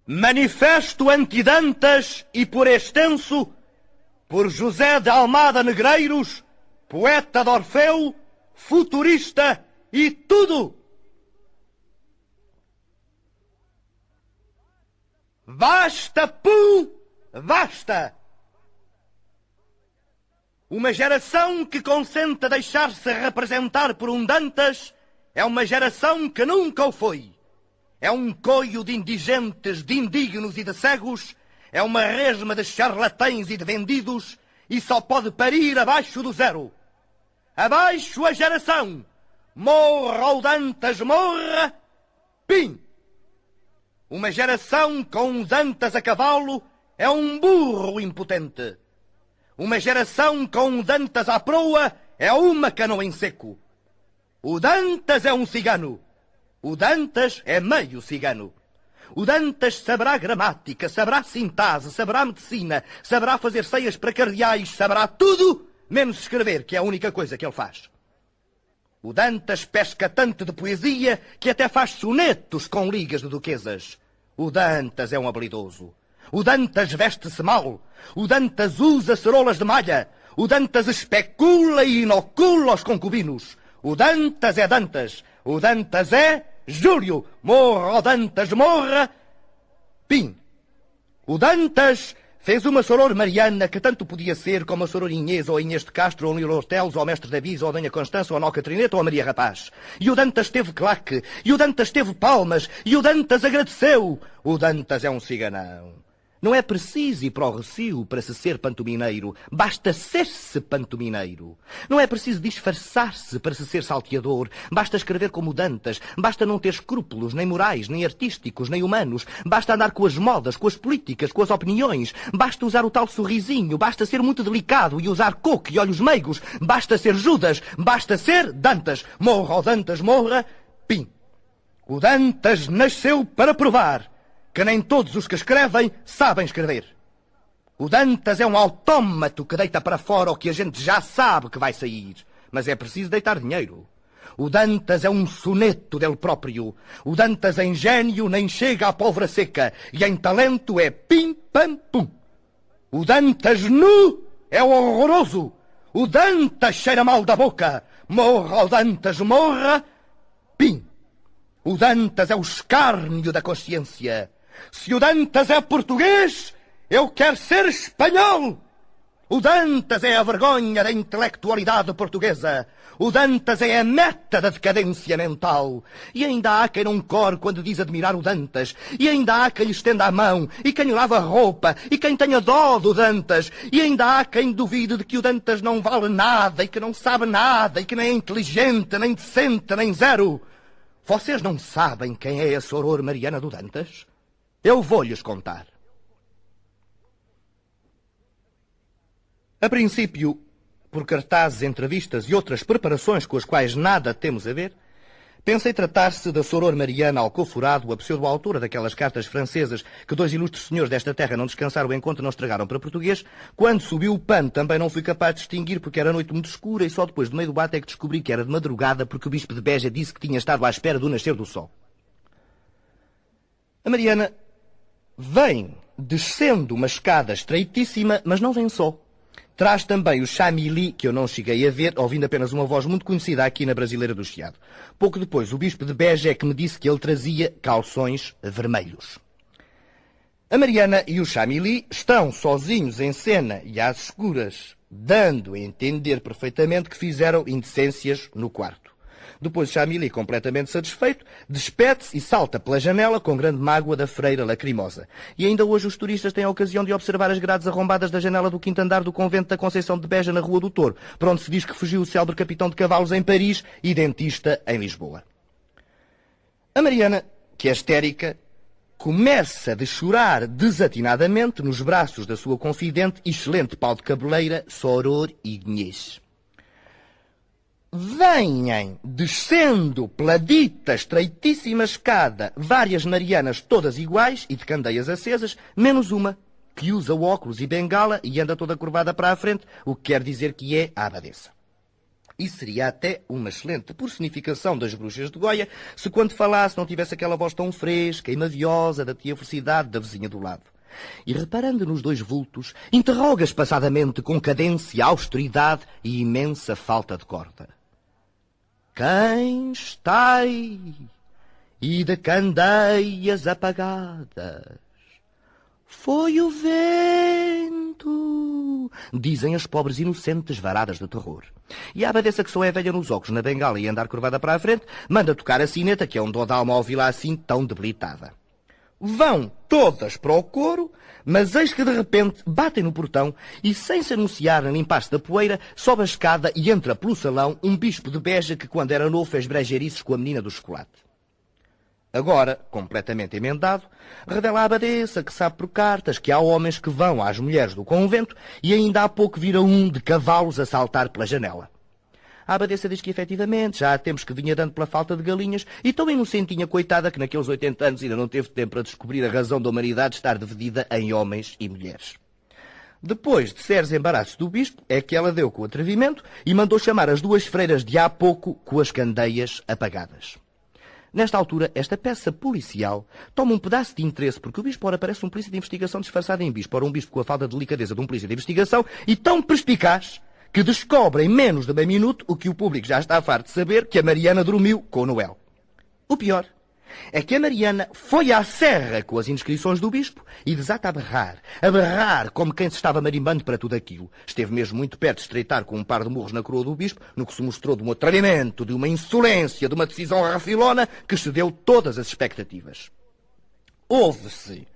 Manifesto anti-Dantas e, por extenso, por José de Almada Negreiros, poeta de Orfeu, futurista e tudo. Basta, basta! Uma geração que consente deixar-se representar por um Dantas é uma geração que nunca o foi. É um coio de indigentes, de indignos e de cegos, é uma resma de charlatães e de vendidos, e só pode parir abaixo do zero. Abaixo a geração! Morra o Dantas, morra! Pim! Uma geração com um Dantas a cavalo é um burro impotente. Uma geração com um Dantas à proa é uma canoa em seco. O Dantas é um cigano. O Dantas é meio cigano. O Dantas saberá gramática, saberá sintase, saberá medicina, saberá fazer ceias para cardeais, saberá tudo, menos escrever, que é a única coisa que ele faz. O Dantas pesca tanto de poesia que até faz sonetos com ligas de duquesas. O Dantas é um habilidoso. O Dantas veste-se mal. O Dantas usa ceroulas de malha. O Dantas especula e inocula os concubinos. O Dantas é Dantas. O Dantas é Júlio. Morra, o Dantas, morra. Pim. O Dantas fez uma soror Mariana que tanto podia ser como a soror Inês, ou Inês de Castro, ou Nilo Ortelos, ou Mestre Davis, ou Dona Constança, ou Noca Trineta, ou a Maria Rapaz. E o Dantas teve claque. E o Dantas teve palmas. E o Dantas agradeceu. O Dantas é um ciganão. Não é preciso ir para o Recio para se ser pantomineiro. Basta ser-se pantomineiro. Não é preciso disfarçar-se para se ser salteador. Basta escrever como Dantas. Basta não ter escrúpulos, nem morais, nem artísticos, nem humanos. Basta andar com as modas, com as políticas, com as opiniões. Basta usar o tal sorrisinho. Basta ser muito delicado e usar coco e olhos meigos. Basta ser Judas. Basta ser Dantas. Morra o Dantas, morra. Pim. O Dantas nasceu para provar que nem todos os que escrevem sabem escrever. O Dantas é um autómato que deita para fora o que a gente já sabe que vai sair. Mas é preciso deitar dinheiro. O Dantas é um soneto dele próprio. O Dantas em gênio nem chega à pólvora seca. E em talento é pim, pam, pum. O Dantas nu é horroroso. O Dantas cheira mal da boca. Morra o Dantas, morra. Pim. O Dantas é o escárnio da consciência. Se o Dantas é português, eu quero ser espanhol. O Dantas é a vergonha da intelectualidade portuguesa. O Dantas é a meta da decadência mental. E ainda há quem não corre quando diz admirar o Dantas. E ainda há quem lhe estenda a mão, e quem lhe lava a roupa, e quem tenha dó do Dantas. E ainda há quem duvide de que o Dantas não vale nada, e que não sabe nada, e que nem é inteligente, nem decente, nem zero. Vocês não sabem quem é a soror Mariana do Dantas? Eu vou-lhes contar. A princípio, por cartazes, entrevistas e outras preparações com as quais nada temos a ver, pensei tratar-se da soror Mariana Alcoforado, a pseudo-autora daquelas cartas francesas que dois ilustres senhores desta terra não descansaram enquanto não estragaram para português. Quando subiu o pano também não fui capaz de distinguir porque era noite muito escura e só depois do meio do bate é que descobri que era de madrugada porque o bispo de Beja disse que tinha estado à espera do nascer do sol. A Mariana vem descendo uma escada estreitíssima, mas não vem só. Traz também o chamili, que eu não cheguei a ver, ouvindo apenas uma voz muito conhecida aqui na Brasileira do Chiado. Pouco depois, o bispo de Beja é que me disse que ele trazia calções vermelhos. A Mariana e o chamili estão sozinhos em cena e às escuras, dando a entender perfeitamente que fizeram indecências no quarto. Depois Chamili, completamente satisfeito, despede-se e salta pela janela com grande mágoa da freira lacrimosa. E ainda hoje os turistas têm a ocasião de observar as grades arrombadas da janela do quinto andar do convento da Conceição de Beja na Rua do Touro, por onde se diz que fugiu o célebre capitão de cavalos em Paris e dentista em Lisboa. A Mariana, que é histérica, começa a chorar desatinadamente nos braços da sua confidente e excelente pau de cabeleira, Soror Inês. Vêm descendo pela dita estreitíssima escada várias Marianas todas iguais e de candeias acesas, menos uma, que usa óculos e bengala e anda toda curvada para a frente, o que quer dizer que é a abadesa. E seria até uma excelente personificação das bruxas de Goia se quando falasse não tivesse aquela voz tão fresca e maviosa da tia Felicidade da vizinha do lado. E reparando nos dois vultos, interroga espaçadamente com cadência, austeridade e imensa falta de corda. Quem está aí? E de candeias apagadas? Foi o vento, dizem as pobres inocentes varadas de terror. E a abadesa, que só é velha nos óculos, na bengala e andar curvada para a frente, manda tocar a sineta, que é um dó de alma ouvi-la assim tão debilitada. Vão todas para o coro, mas eis que de repente batem no portão e, sem se anunciarem limpar-se da poeira, sobe a escada e entra pelo salão um bispo de Beja que, quando era novo, fez brejeirices com a menina do chocolate. Agora, completamente emendado, revela a abadesa que sabe por cartas que há homens que vão às mulheres do convento e ainda há pouco vira um de cavalos a saltar pela janela. A abadesa diz que, efetivamente, já há tempos que vinha dando pela falta de galinhas e tão inocentinha, coitada, que naqueles 80 anos ainda não teve tempo para descobrir a razão da humanidade estar dividida em homens e mulheres. Depois de sérios embaraços do bispo, é que ela deu com o atrevimento e mandou chamar as duas freiras de há pouco com as candeias apagadas. Nesta altura, esta peça policial toma um pedaço de interesse, porque o bispo ora parece um polícia de investigação disfarçado em bispo, ora um bispo com a falta de delicadeza de um polícia de investigação, e tão perspicaz que descobre em menos de meio minuto o que o público já está farto de saber, que a Mariana dormiu com o Noel. O pior é que a Mariana foi à serra com as inscrições do bispo e desata a berrar como quem se estava marimbando para tudo aquilo. Esteve mesmo muito perto de estreitar com um par de murros na coroa do bispo, no que se mostrou de um atrevimento, de uma insolência, de uma decisão rafilona que excedeu todas as expectativas. Ouve-se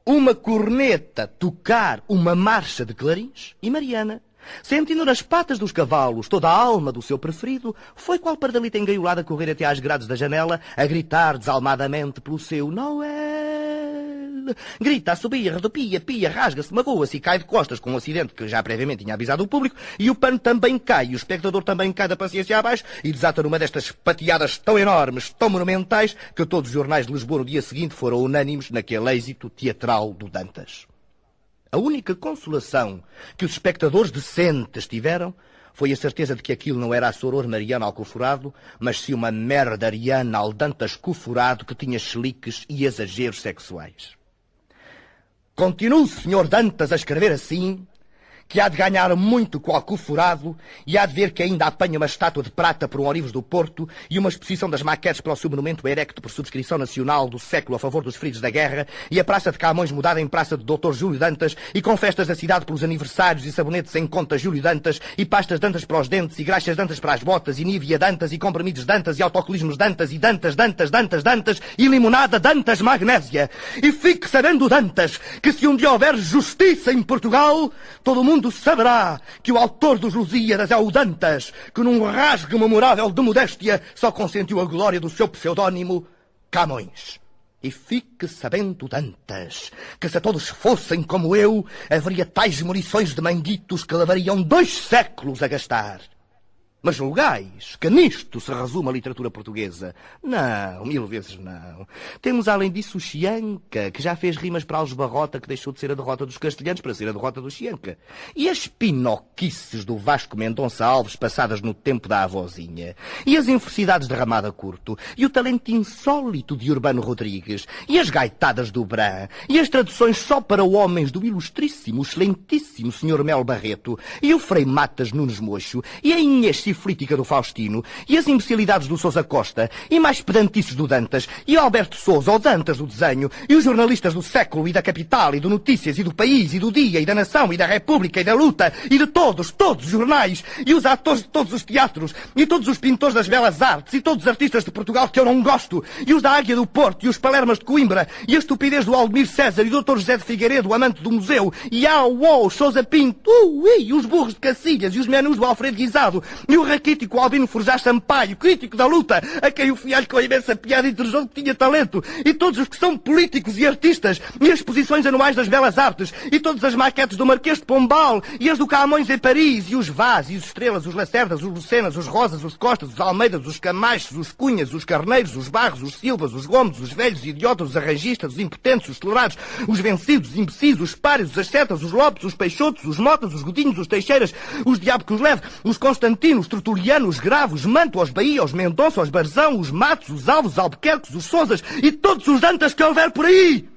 uma corneta tocar uma marcha de clarins e Mariana, sentindo nas patas dos cavalos toda a alma do seu preferido, foi qual pardalita engaiolada correr até às grades da janela, a gritar desalmadamente pelo seu Noel. Grita, assobia, redopia, pia, rasga-se, magoa-se e cai de costas com um acidente que já previamente tinha avisado o público, e o pano também cai, e o espectador também cai da paciência abaixo e desata numa destas pateadas tão enormes, tão monumentais, que todos os jornais de Lisboa no dia seguinte foram unânimes naquele êxito teatral do Dantas. A única consolação que os espectadores decentes tiveram foi a certeza de que aquilo não era a soror Mariana Alcoforado, mas sim uma merda Ariana Aldantas Coforado que tinha cheliques e exageros sexuais. Continue o Sr. Dantas a escrever assim, que há de ganhar muito com o Alcoforado e há de ver que ainda apanha uma estátua de prata por um Orives do Porto e uma exposição das maquetes para o seu monumento erecto por subscrição nacional do século a favor dos feridos da guerra e a Praça de Camões mudada em Praça de Dr. Júlio Dantas e com festas da cidade pelos aniversários e sabonetes em conta Júlio Dantas e pastas Dantas para os dentes e graxas Dantas para as botas e Nívea Dantas e comprimidos Dantas e autocolismos Dantas e Dantas e limonada Dantas Magnésia. E fique sabendo, Dantas, que se um dia houver justiça em Portugal, todo mundo saberá que o autor dos Lusíadas é o Dantas, que num rasgo memorável de modéstia só consentiu a glória do seu pseudónimo Camões. E fique sabendo, Dantas, que se todos fossem como eu, haveria tais munições de manguitos que levariam 2 séculos a gastar. Mas julgais que nisto se resume a literatura portuguesa? Não, 1000 vezes não. Temos além disso o Chianca, que já fez rimas para Alves Barrota, que deixou de ser a derrota dos castelhanos para ser a derrota do Chianca. E as pinoquices do Vasco Mendonça Alves passadas no tempo da avózinha. E as infelicidades de Ramada Curto. E o talento insólito de Urbano Rodrigues. E as gaitadas do Bran. E as traduções só para homens do ilustríssimo, excelentíssimo Sr. Mel Barreto. E o Frei Matas Nunes Mocho. E a Inês Ciflítica do Faustino, e as imbecilidades do Sousa Costa, e mais pedantices do Dantas, e o Alberto Sousa, o Dantas do desenho, e os jornalistas do século, e da capital, e do Notícias, e do País, e do Dia, e da Nação, e da República, e da Luta, e de todos os jornais, e os atores de todos os teatros, e todos os pintores das belas artes, e todos os artistas de Portugal que eu não gosto, e os da Águia do Porto, e os Palermas de Coimbra, e a estupidez do Aldemir César, e do Dr. José de Figueiredo, o amante do museu, e Sousa Pinto, e os burros de Cacilhas, e os menus do Alfredo Guisado, e o raquítico Albino Forjás Sampaio, crítico da luta, a quem o fialho com a imensa piada interessou que tinha talento, e todos os que são políticos e artistas, e as exposições anuais das belas artes, e todas as maquetes do Marquês de Pombal, e as do Camões em Paris, e os Vaz, e os Estrelas, os Lacerdas, os Lucenas, os Rosas, os Costas, os Almeidas, os Camachos, os Cunhas, os Carneiros, os Barros, os Silvas, os Gomes, os velhos, os idiotas, os arranjistas, os impotentes, os tolerados, os vencidos, os imbecis, os pários, os ascetas, os Lopes, os Peixotos, os Motas, os Godinhos, os Teixeiras, os Diabo que os leve, os Constantinos, os Tertulianos, os Gravos, os Manto, os Bahia, os Mendonça, os Barzão, os Matos, os Alves, os Albuquerques, os Sousas e todos os Dantas que houver por aí.